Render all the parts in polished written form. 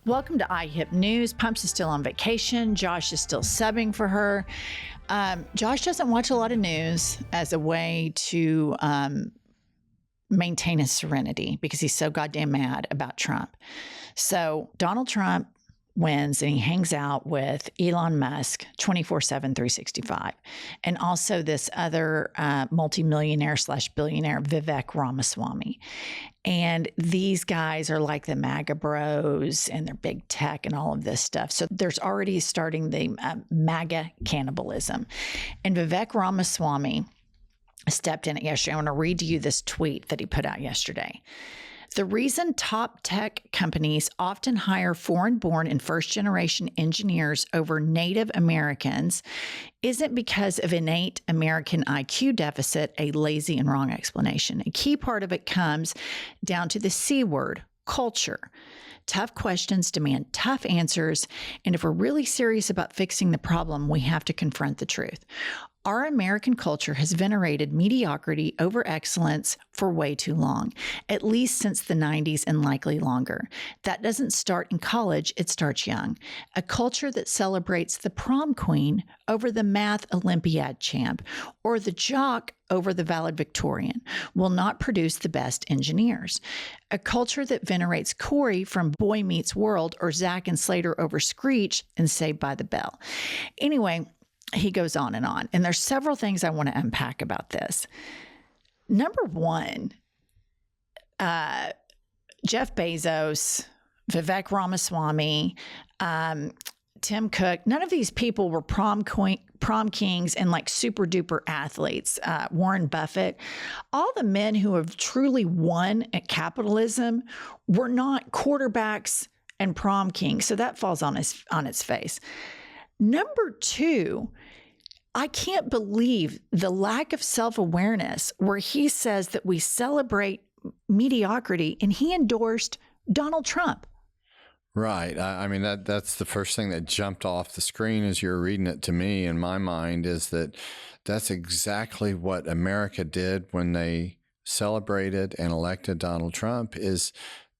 Welcome to IHIP News. Pumps is still on vacation. Josh is still subbing for her. Josh doesn't watch a lot of news as a way to maintain his serenity because he's so goddamn mad about Trump. So Donald Trump wins and he hangs out with Elon Musk 24/7, 365. And also this other multimillionaire / billionaire, Vivek Ramaswamy. And these guys are like the MAGA bros and they're big tech and all of this stuff. So there's already starting the MAGA cannibalism. And Vivek Ramaswamy stepped in it yesterday. I want to read to you this tweet that he put out yesterday. The reason top tech companies often hire foreign-born and first-generation engineers over Native Americans isn't because of innate American IQ deficit, a lazy and wrong explanation. A key part of it comes down to the C word, culture. Tough questions demand tough answers, and if we're really serious about fixing the problem, we have to confront the truth. Our American culture has venerated mediocrity over excellence for way too long, at least since the 90s and likely longer. That doesn't start in college, it starts young. A culture that celebrates the prom queen over the math Olympiad champ or the jock over the valedictorian will not produce the best engineers. A culture that venerates Corey from Boy Meets World or Zach and Slater over Screech and Saved by the Bell. Anyway, he goes on. And there's several things I want to unpack about this. Number one, Jeff Bezos, Vivek Ramaswamy, Tim Cook, none of these people were prom kings and like super duper athletes. Warren Buffett, all the men who have truly won at capitalism were not quarterbacks and prom kings. So that falls on its face. Number two, I can't believe the lack of self-awareness where he says that we celebrate mediocrity and he endorsed Donald Trump. Right. I mean, that's the first thing that jumped off the screen as you're reading it to me in my mind is that's exactly what America did when they celebrated and elected Donald Trump is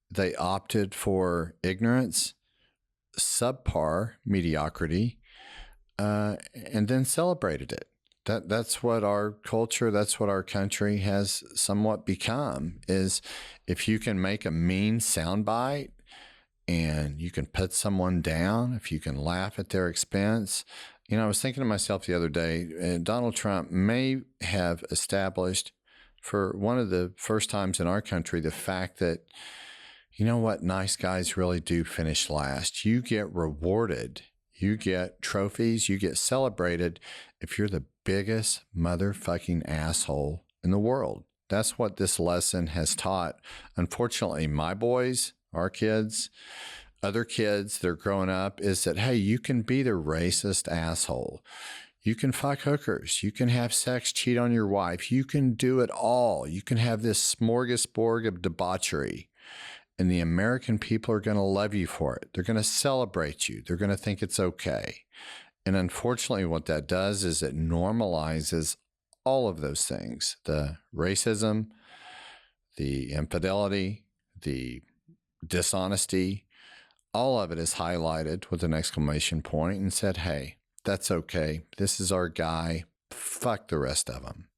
they opted for ignorance, subpar mediocrity, and then celebrated it. That's what our culture, that's what our country has somewhat become, is if you can make a mean soundbite and you can put someone down, if you can laugh at their expense. You know, I was thinking to myself the other day, Donald Trump may have established for one of the first times in our country the fact that, you know what, nice guys really do finish last. You get rewarded. You get trophies, you get celebrated if you're the biggest motherfucking asshole in the world. That's what this lesson has taught. Unfortunately, my boys, our kids, other kids that are growing up is that, hey, you can be the racist asshole. You can fuck hookers. You can have sex, cheat on your wife. You can do it all. You can have this smorgasbord of debauchery. And the American people are going to love you for it. They're going to celebrate you. They're going to think it's okay. And unfortunately, what that does is it normalizes all of those things. The racism, the infidelity, the dishonesty, all of it is highlighted with an exclamation point and said, hey, that's okay. This is our guy. Fuck the rest of them.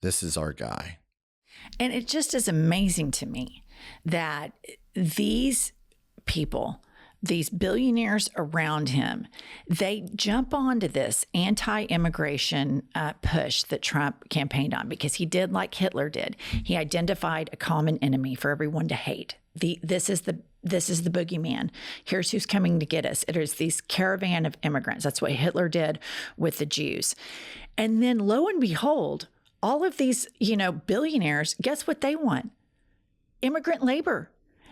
This is our guy. And it just is amazing to me that these people, these billionaires around him, they jump onto this anti-immigration push that Trump campaigned on because he did like Hitler did. He identified a common enemy for everyone to hate. This is the boogeyman. Here's who's coming to get us. It is this caravan of immigrants. That's what Hitler did with the Jews. And then lo and behold, all of these, billionaires, guess what they want? Immigrant labor.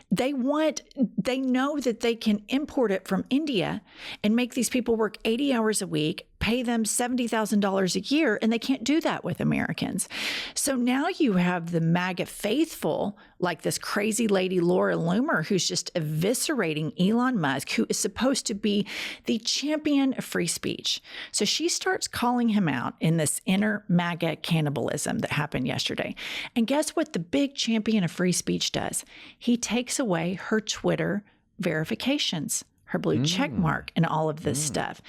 They know that they can import it from India and make these people work 80 hours a week, pay them $70,000 a year, and they can't do that with Americans. So now you have the MAGA faithful, like this crazy lady Laura Loomer, who's just eviscerating Elon Musk, who is supposed to be the champion of free speech. So she starts calling him out in this inner MAGA cannibalism that happened yesterday. And guess what the big champion of free speech does? He takes away her Twitter verifications, her blue check mark, and all of this stuff.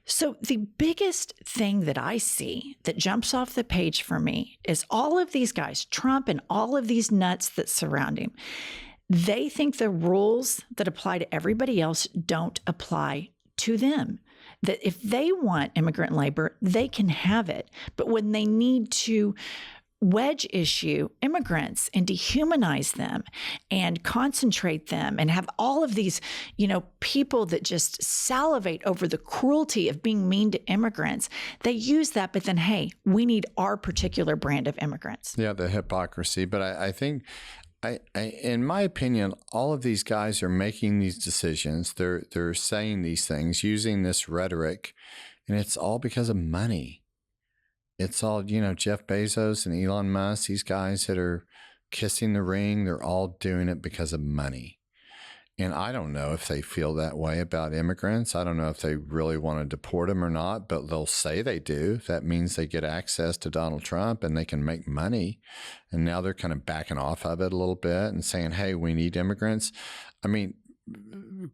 So the biggest thing that I see that jumps off the page for me is all of these guys, Trump and all of these nuts that surround him. They think the rules that apply to everybody else don't apply to them. That if they want immigrant labor, they can have it. But when they need to wedge issue immigrants and dehumanize them and concentrate them and have all of these, people that just salivate over the cruelty of being mean to immigrants, they use that. But then, hey, we need our particular brand of immigrants. Yeah, the hypocrisy. But I think, in my opinion, all of these guys are making these decisions. They're saying these things, using this rhetoric, and it's all because of money. It's all, Jeff Bezos and Elon Musk, these guys that are kissing the ring, they're all doing it because of money. And I don't know if they feel that way about immigrants. I don't know if they really want to deport them or not, but they'll say they do. That means they get access to Donald Trump and they can make money. And now they're kind of backing off of it a little bit and saying, hey, we need immigrants. I mean,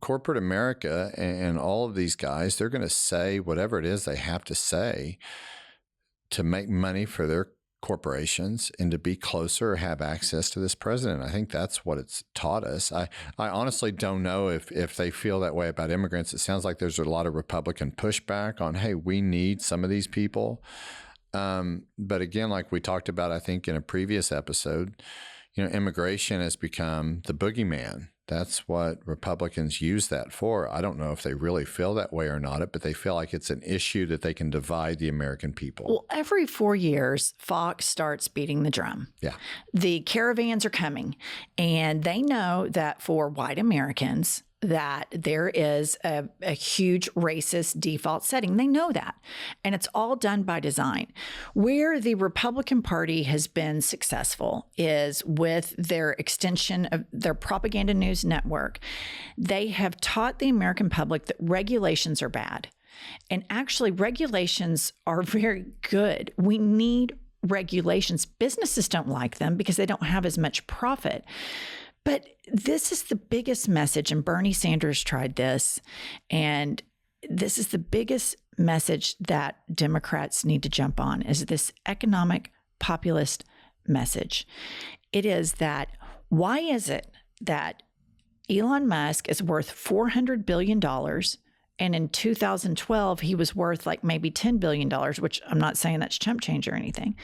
corporate America and all of these guys, they're going to say whatever it is they have to say to make money for their corporations and to be closer or have access to this president. I think that's what it's taught us. I honestly don't know if they feel that way about immigrants. It sounds like there's a lot of Republican pushback on, hey, we need some of these people. But again, like we talked about, I think in a previous episode, immigration has become the boogeyman. That's what Republicans use that for. I don't know if they really feel that way or not, but they feel like it's an issue that they can divide the American people. Well, every 4 years, Fox starts beating the drum. Yeah. The caravans are coming, and they know that for white Americans, that there is a huge racist default setting. They know that. And it's all done by design. Where the Republican Party has been successful is with their extension of their propaganda news network. They have taught the American public that regulations are bad. And actually, regulations are very good. We need regulations. Businesses don't like them because they don't have as much profit. But this is the biggest message, and Bernie Sanders tried this, and this is the biggest message that Democrats need to jump on, is this economic populist message. It is that, why is it that Elon Musk is worth $400 billion, and in 2012, he was worth like maybe $10 billion, which I'm not saying that's chump change or anything.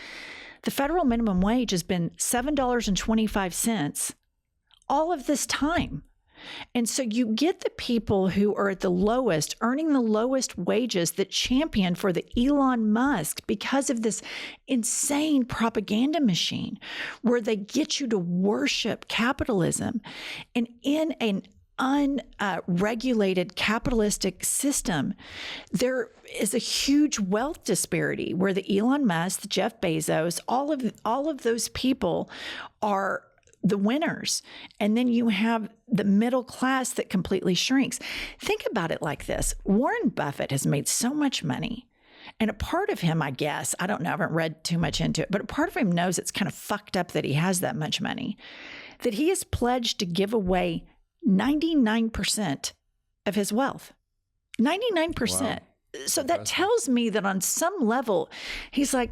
The federal minimum wage has been $7.25 all of this time. And so you get the people who are at the lowest, earning the lowest wages, that champion for the Elon Musk because of this insane propaganda machine where they get you to worship capitalism. And in an unregulated capitalistic system, there is a huge wealth disparity where the Elon Musk, the Jeff Bezos, all of those people are the winners. And then you have the middle class that completely shrinks. Think about it like this. Warren Buffett has made so much money. And a part of him, I guess, I don't know, I haven't read too much into it, but a part of him knows it's kind of fucked up that he has that much money, that he has pledged to give away 99% of his wealth. 99%. Wow. So that tells me that on some level, he's like,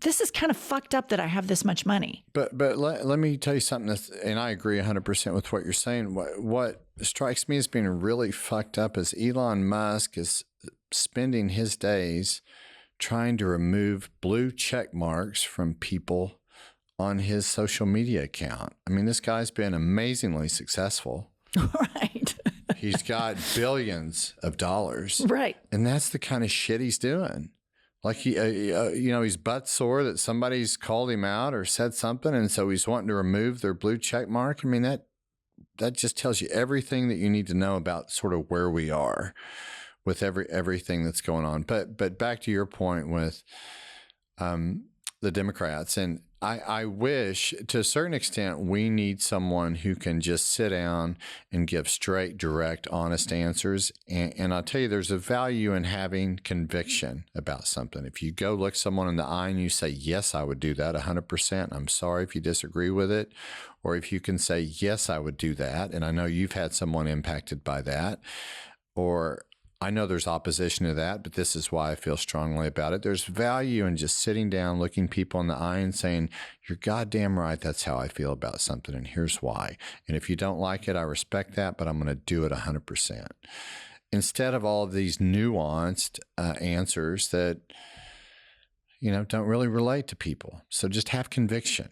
this is kind of fucked up that I have this much money. But let me tell you something, and I agree 100% with what you're saying. What strikes me as being really fucked up is Elon Musk is spending his days trying to remove blue check marks from people on his social media account. I mean, this guy's been amazingly successful. Right. He's got billions of dollars. Right. And that's the kind of shit he's doing. Like he's butt sore that somebody's called him out or said something, and so he's wanting to remove their blue check mark. I mean, that just tells you everything that you need to know about sort of where we are with everything that's going on. But back to your point with the Democrats, and I wish, to a certain extent, we need someone who can just sit down and give straight, direct, honest answers. And I'll tell you, there's a value in having conviction about something. If you go look someone in the eye and you say, yes, I would do that 100%. I'm sorry if you disagree with it. Or if you can say, yes, I would do that. And I know you've had someone impacted by that. Or I know there's opposition to that, but this is why I feel strongly about it. There's value in just sitting down, looking people in the eye and saying, you're goddamn right, that's how I feel about something, and here's why. And if you don't like it, I respect that, but I'm going to do it 100%. Instead of all of these nuanced answers that, don't really relate to people. So just have conviction,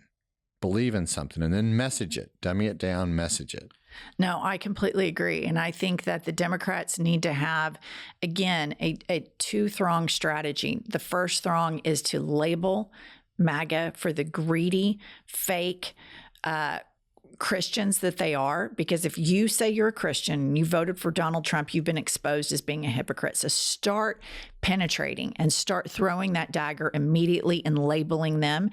believe in something, and then message it, dummy it down, message it. No, I completely agree. And I think that the Democrats need to have, again, a two-pronged strategy. The first prong is to label MAGA for the greedy, fake Christians that they are. Because if you say you're a Christian and you voted for Donald Trump, you've been exposed as being a hypocrite. So start penetrating and start throwing that dagger immediately and labeling them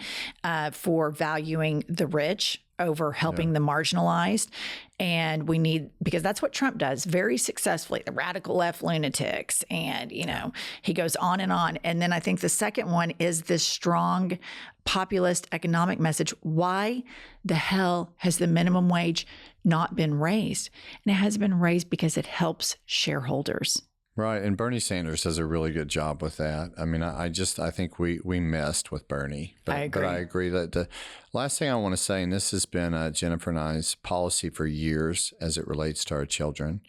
for valuing the rich over helping the marginalized. And we need, because that's what Trump does very successfully, the radical left lunatics. And, he goes on. And then I think the second one is this strong populist economic message. Why the hell has the minimum wage not been raised? And it has been raised because it helps shareholders. Right. And Bernie Sanders does a really good job with that. I mean, I think we messed with Bernie. But I agree. But I agree that the last thing I want to say, and this has been Jennifer and I's policy for years as it relates to our children.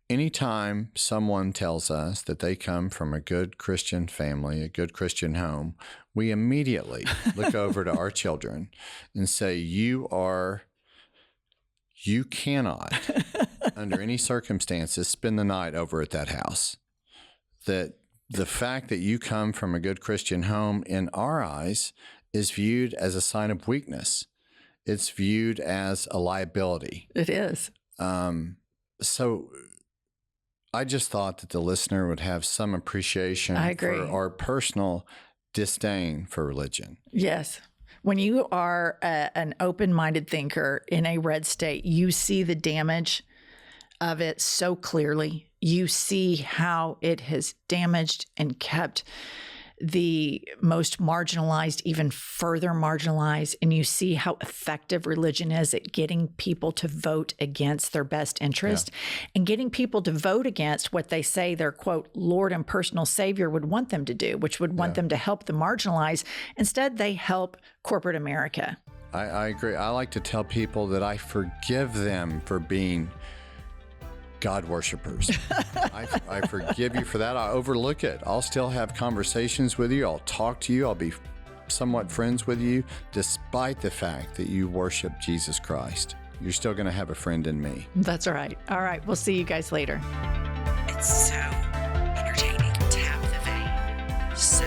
Anytime someone tells us that they come from a good Christian family, a good Christian home, we immediately look over to our children and say, you cannot, under any circumstances, spend the night over at that house. That the fact that you come from a good Christian home, in our eyes, is viewed as a sign of weakness. It's viewed as a liability. It is. So I just thought that the listener would have some appreciation for our personal disdain for religion. Yes. When you are an open-minded thinker in a red state, you see the damage of it so clearly. You see how it has damaged and kept the most marginalized even further marginalized. And you see how effective religion is at getting people to vote against their best interest and getting people to vote against what they say their, quote, Lord and personal Savior would want them to do, which would want them to help the marginalized. Instead, they help corporate America. I agree. I like to tell people that I forgive them for being God worshipers. I forgive you for that. I overlook it. I'll still have conversations with you. I'll talk to you. I'll be somewhat friends with you, despite the fact that you worship Jesus Christ. You're still going to have a friend in me. That's right. All right. We'll see you guys later. It's so entertaining. Tap the vein. So